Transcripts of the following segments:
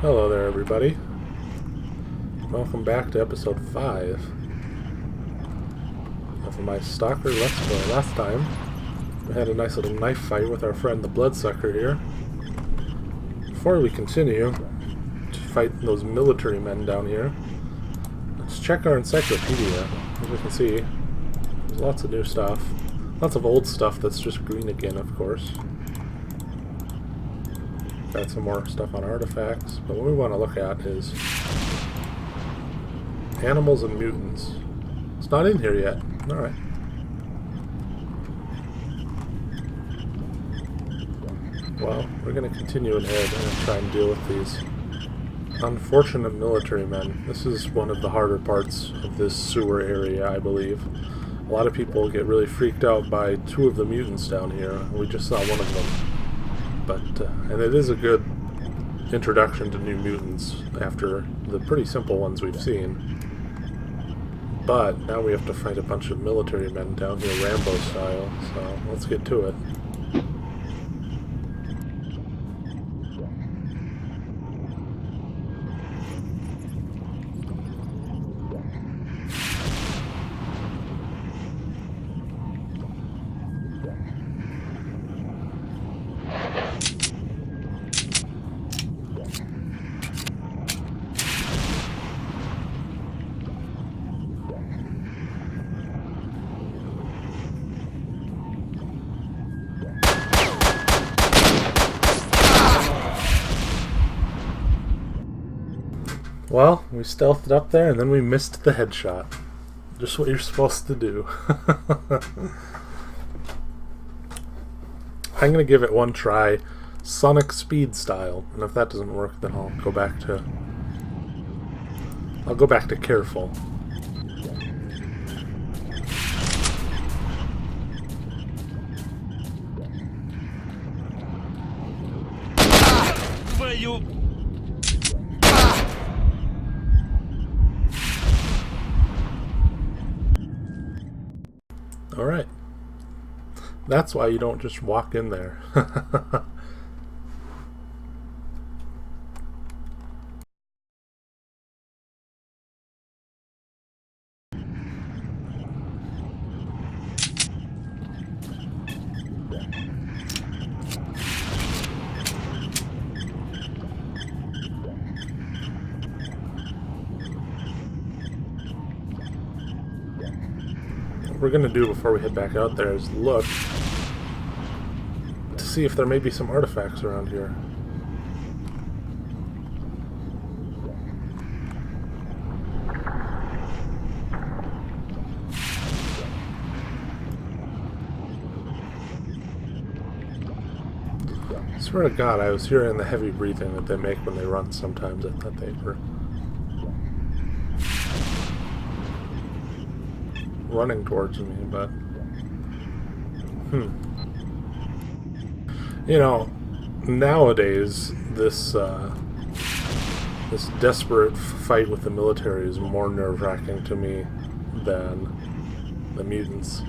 Hello there, everybody. Welcome back to episode 5 of my Stalker Let's Play. Last time, we had a nice little knife fight with our friend the Bloodsucker here. Before we continue to fight those military men down here, let's check our encyclopedia. As you can see, there's lots of new stuff. Lots of old stuff that's just green again, of course. Got some more stuff on artifacts, but what we want to look at is animals and mutants. It's not in here yet. Alright. Well, we're going to continue ahead and try and deal with these unfortunate military men. This is one of the harder parts of this sewer area, I believe. A lot of people get really freaked out by 2 of the mutants down here. We just saw one of them. But, and it is a good introduction to new mutants after the pretty simple ones we've seen. But now we have to fight a bunch of military men down here, Rambo style, so let's get to it. Well, we stealthed up there and then we missed the headshot. Just what you're supposed to do. I'm going to give it one try, Sonic Speed style, and if that doesn't work then I'll go back to careful. Where you? Alright. That's why you don't just walk in there. What we're going to do before we head back out there is look to see if there may be some artifacts around here. I swear to God, I was hearing the heavy breathing that they make when they run sometimes. I thought they were running towards me, but you know, nowadays this this desperate fight with the military is more nerve-wracking to me than the mutants.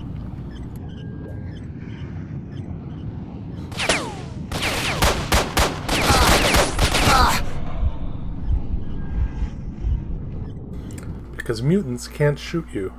Because mutants can't shoot you.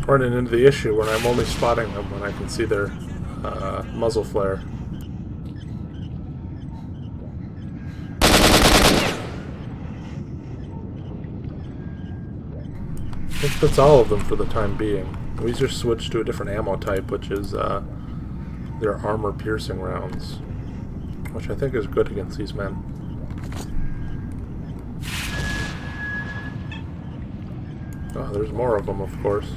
running into the issue when I'm only spotting them when I can see their muzzle flare. I think that's all of them for the time being. We just switched to a different ammo type, which is their armor-piercing rounds, which I think is good against these men. Oh, there's more of them, of course.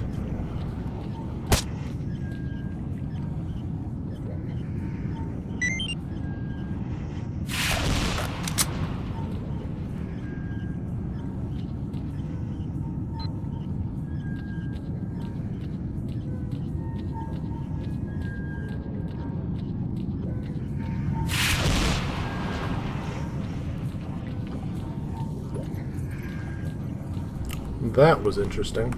That was interesting.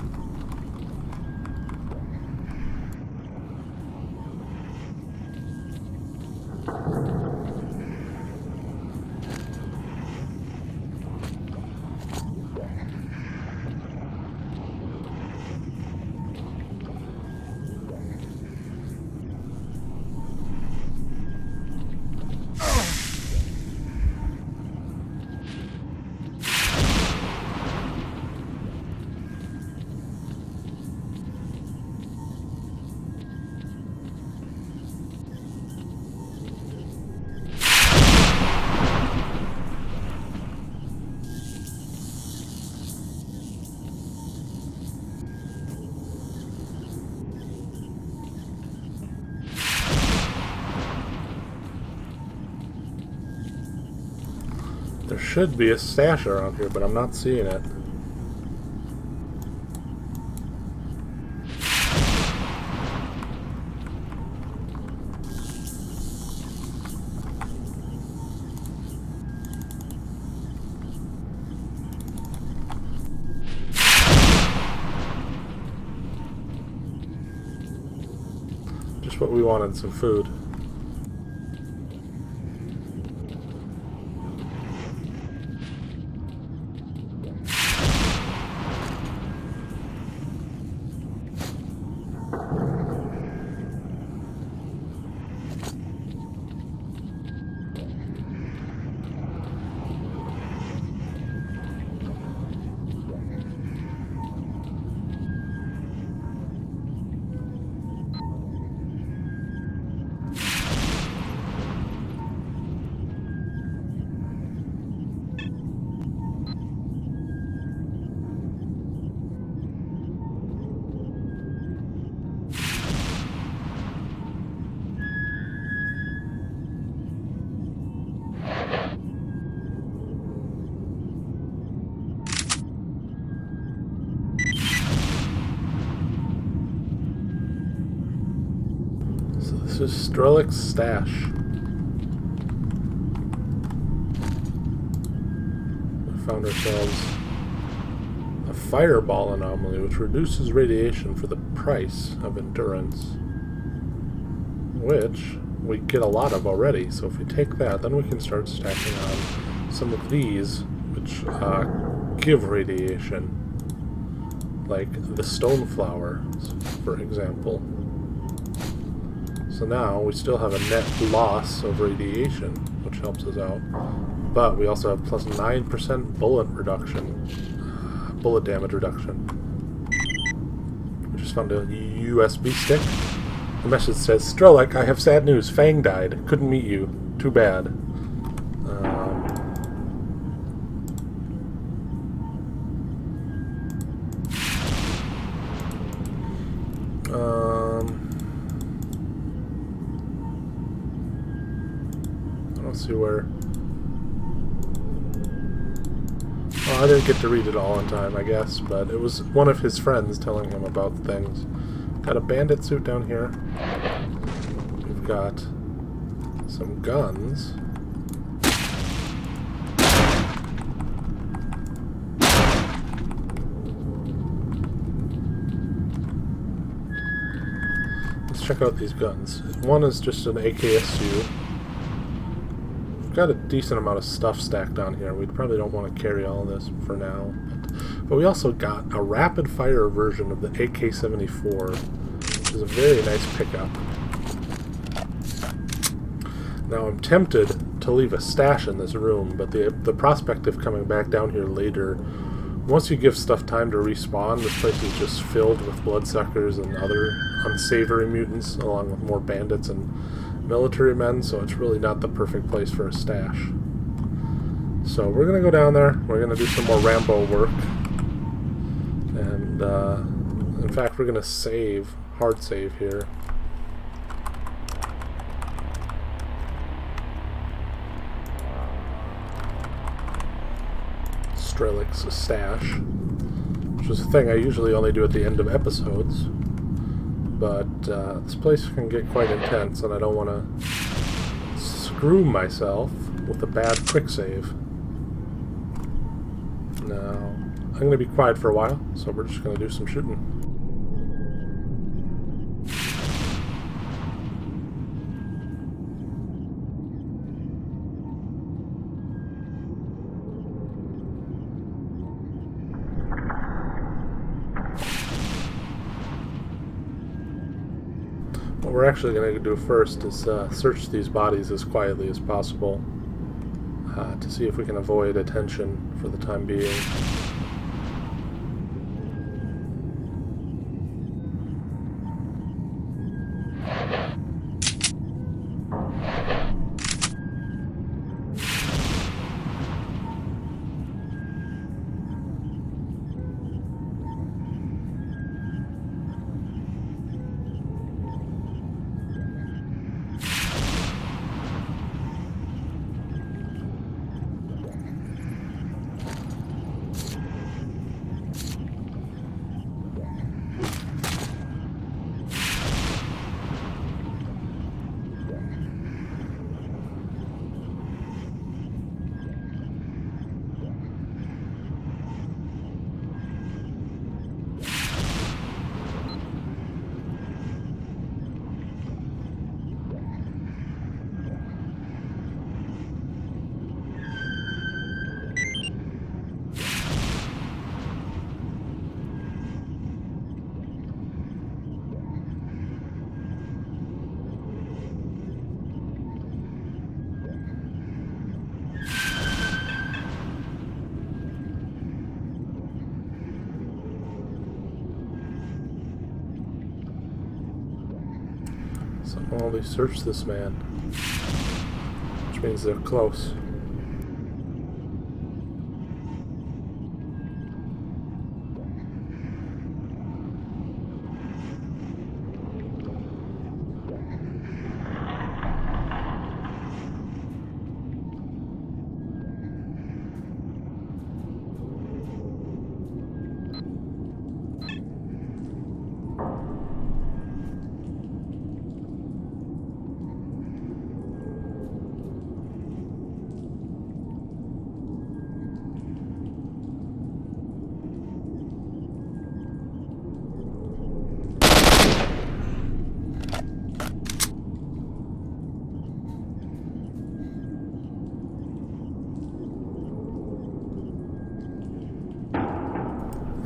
There should be a stash around here, but I'm not seeing it. Just what we wanted, some food. This is S.T.A.L.K.E.R's stash. We found ourselves a fireball anomaly, which reduces radiation for the price of endurance, which we get a lot of already. So if we take that, then we can start stacking on some of these, which give radiation, like the stone flowers, for example. So now we still have a net loss of radiation, which helps us out. But we also have plus 9% bullet reduction, bullet damage reduction. We just found a USB stick. The message says, "S.T.A.L.K.E.R, I have sad news. Fang died. Couldn't meet you. Too bad." See where. Well, I didn't get to read it all in time, I guess, but it was one of his friends telling him about things. Got a bandit suit down here. We've got some guns. Let's check out these guns. One is just an AKSU. we've got a decent amount of stuff stacked on here. We probably don't want to carry all this for now. But we also got a rapid-fire version of the AK-74, which is a very nice pickup. Now I'm tempted to leave a stash in this room, but the prospect of coming back down here later, once you give stuff time to respawn, this place is just filled with bloodsuckers and other unsavory mutants, along with more bandits and military men, so it's really not the perfect place for a stash. So we're going to go down there, we're going to do some more Rambo work, and in fact we're going to hard save here. S.T.A.L.K.E.R's stash, which is a thing I usually only do at the end of episodes, but this place can get quite intense and I don't want to screw myself with a bad quick save. Now, I'm going to be quiet for a while, so we're just going to do some shooting. What we're actually going to do first is search these bodies as quietly as possible to see if we can avoid attention for the time being. Well, they searched this man, which means they're close.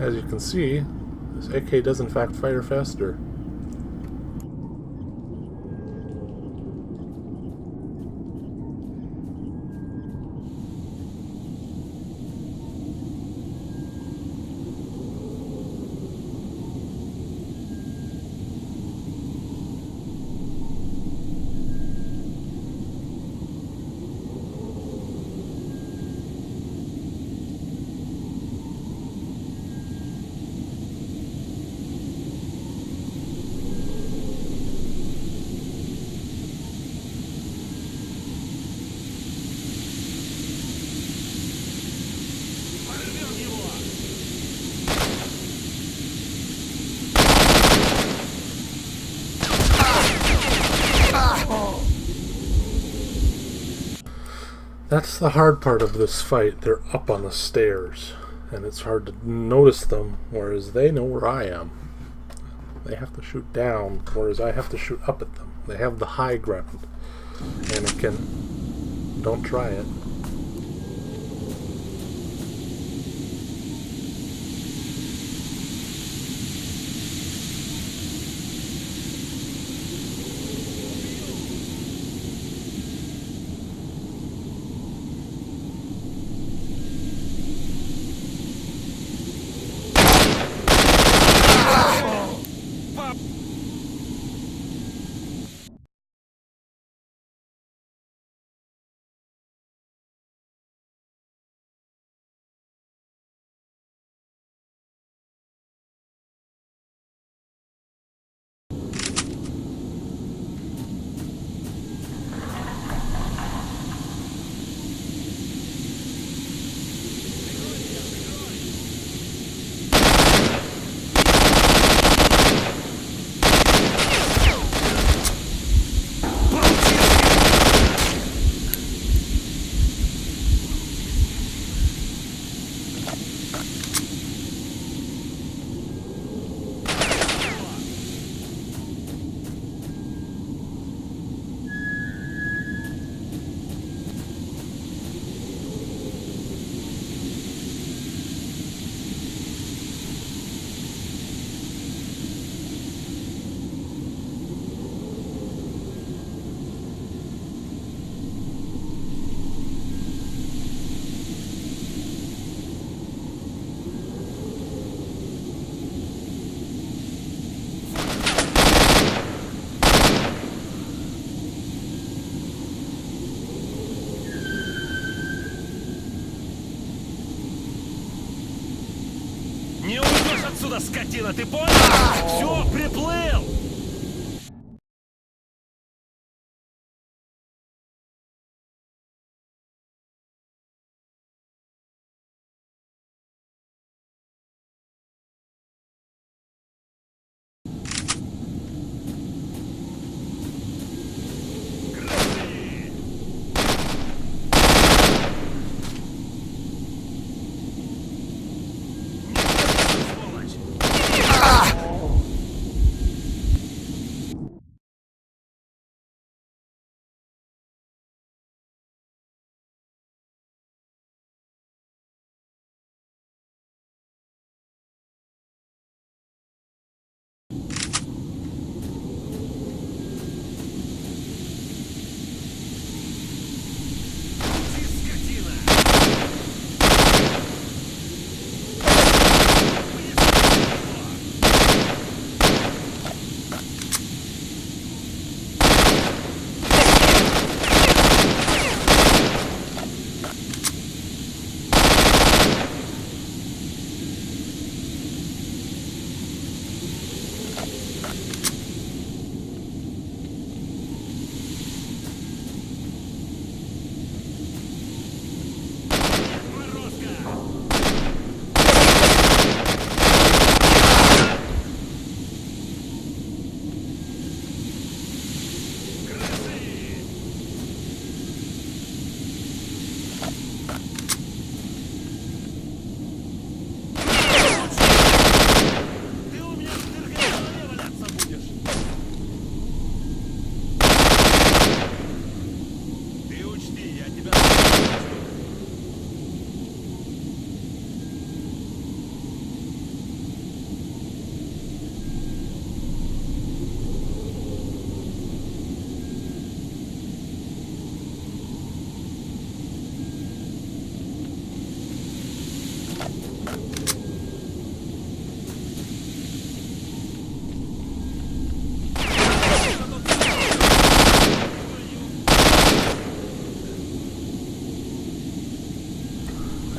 As you can see, this AK does in fact fire faster. That's the hard part of this fight. They're up on the stairs, and it's hard to notice them, whereas they know where I am. They have to shoot down, whereas I have to shoot up at them. They have the high ground. Anakin, don't try it. Не уйдешь отсюда, скотина, ты понял? Все, приплыл!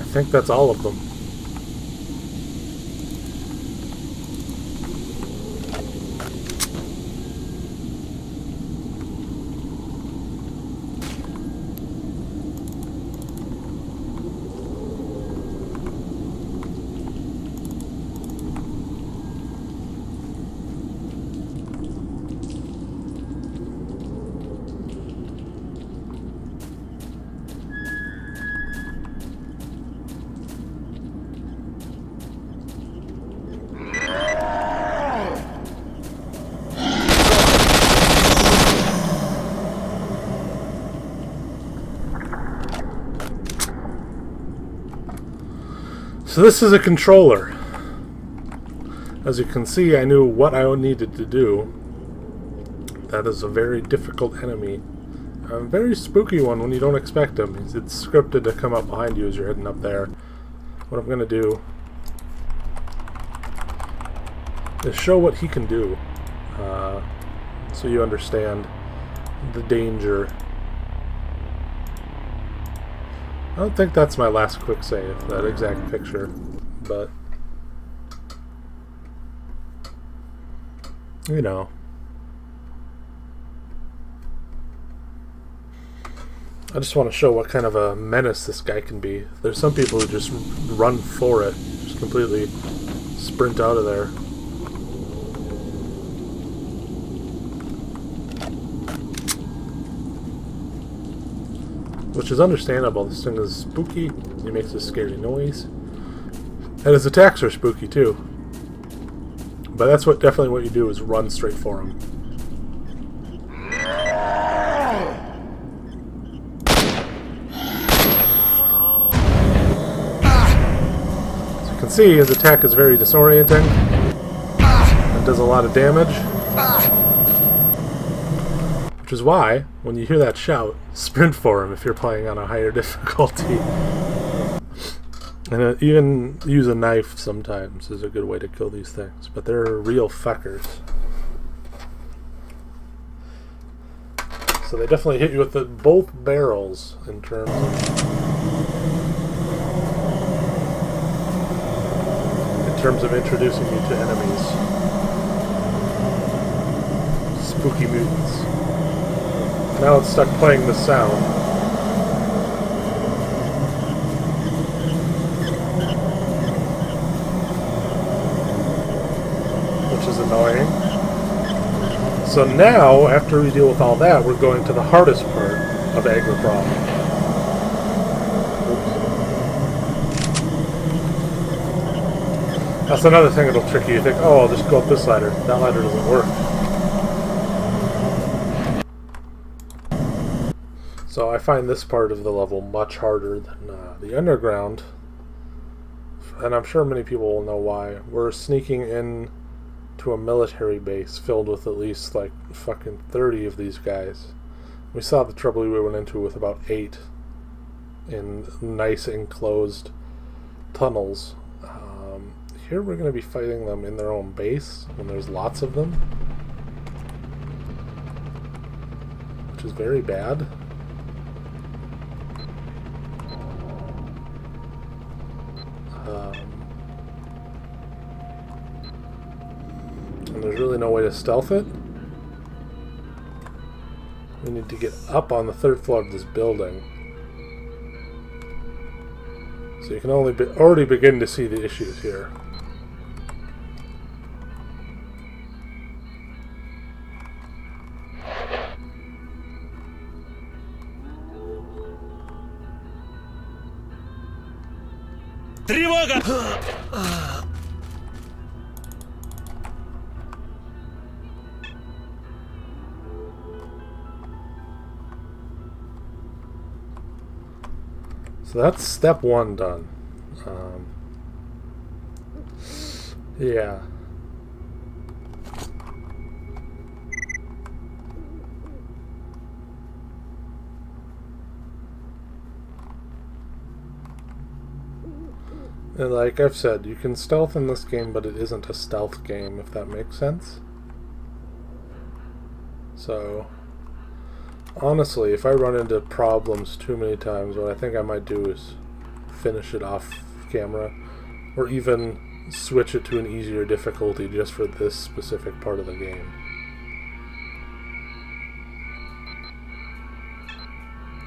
I think that's all of them. So this is a controller. As you can see, I knew what I needed to do. That is a very difficult enemy. A very spooky one when you don't expect him. It's scripted to come up behind you as you're heading up there. What I'm going to do is show what he can do. So you understand the danger. I don't think that's my last quick save, that exact picture, but you know. I just want to show what kind of a menace this guy can be. There's some people who just run for it, just completely sprint out of there. Which is understandable. This thing is spooky. He makes a scary noise. And his attacks are spooky too. But that's definitely what you do, is run straight for him. As you can see, his attack is very disorienting. And does a lot of damage. Which is why, when you hear that shout, sprint for him if you're playing on a higher difficulty. And even use a knife sometimes is a good way to kill these things. But they're real fuckers. So they definitely hit you with both barrels in terms of introducing you to enemies. Spooky mutants. Now it's stuck playing the sound. Which is annoying. So now, after we deal with all that, we're going to the hardest part of Agriprop. That's another thing that'll trick you. You think, oh, I'll just go up this ladder. That ladder doesn't work. So I find this part of the level much harder than the underground, and I'm sure many people will know why. We're sneaking in to a military base filled with at least like fucking 30 of these guys. We saw the trouble we went into with about 8 in nice enclosed tunnels. Here we're going to be fighting them in their own base when there's lots of them, which is very bad. And there's really no way to stealth it. We need to get up on the 3rd floor of this building. So you can already begin to see the issues here. Тревога! So that's step 1 done. Yeah. And like I've said, you can stealth in this game, but it isn't a stealth game, if that makes sense. So, honestly, if I run into problems too many times, what I think I might do is finish it off camera, or even switch it to an easier difficulty just for this specific part of the game.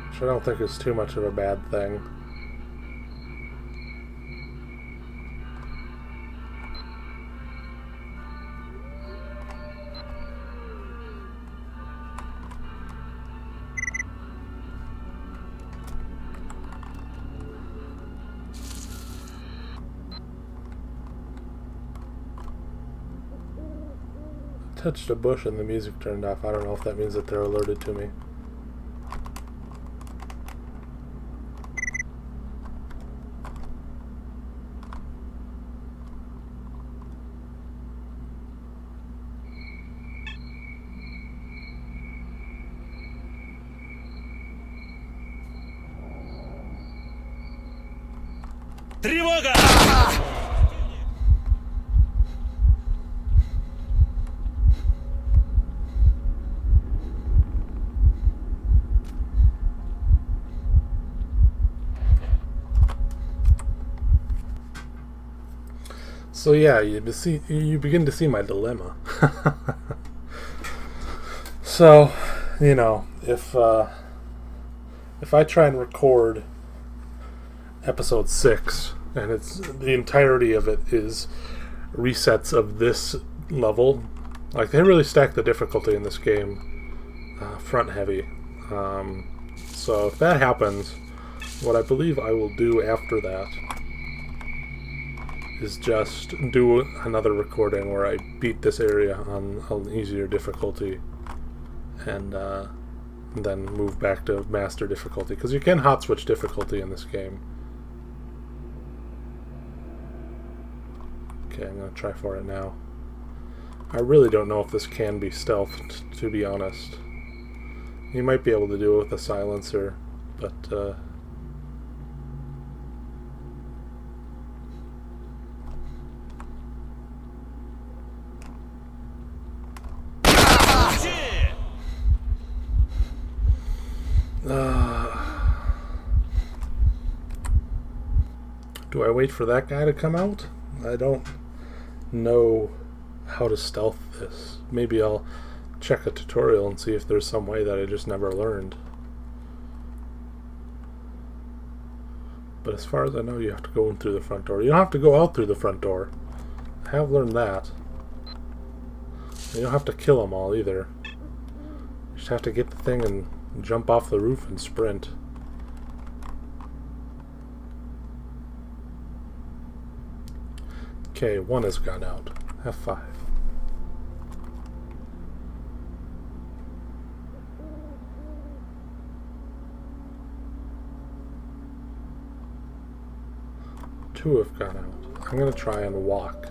Which I don't think is too much of a bad thing. Touched a bush and the music turned off. I don't know if that means that they're alerted to me. Тревога! So yeah, you begin to see my dilemma. So, you know, if I try and record episode 6 and it's the entirety of it is resets of this level, like they really stack the difficulty in this game front heavy. So if that happens, what I believe I will do after that is just do another recording where I beat this area on an easier difficulty and then move back to master difficulty, because you can hot switch difficulty in this game. Okay, I'm going to try for it now. I really don't know if this can be stealthed, to be honest. You might be able to do it with a silencer, but do I wait for that guy to come out? I don't know how to stealth this. Maybe I'll check a tutorial and see if there's some way that I just never learned. But as far as I know, you have to go in through the front door. You don't have to go out through the front door. I have learned that. You don't have to kill them all either. You just have to get the thing and jump off the roof and sprint. Okay, one has gone out. F5. Two have gone out. I'm going to try and walk.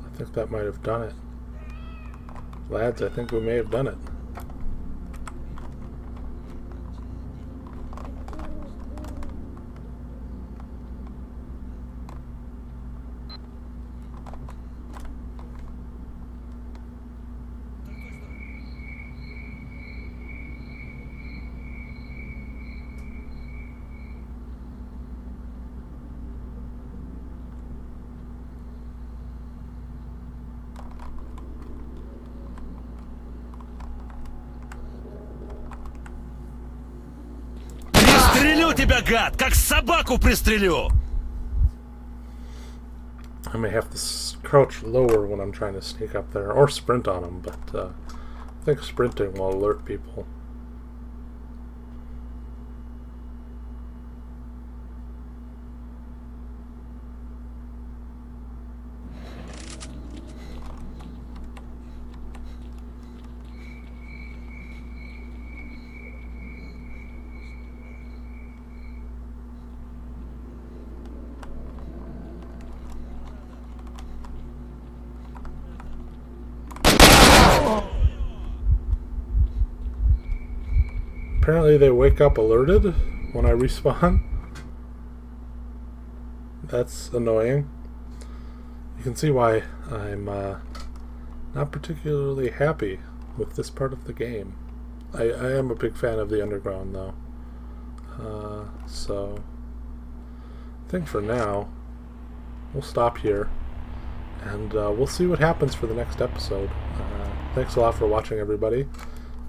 I think that might have done it. Lads, I think we may have done it. Пристрелю тебя, гад! Как собаку пристрелю! I may have to crouch lower when I'm trying to sneak up there, or sprint on them, but I think sprinting will alert people. Apparently they wake up alerted when I respawn. That's annoying. You can see why I'm not particularly happy with this part of the game. I am a big fan of the underground though. So I think for now we'll stop here and we'll see what happens for the next episode. Thanks a lot for watching, everybody,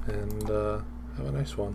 and have a nice one.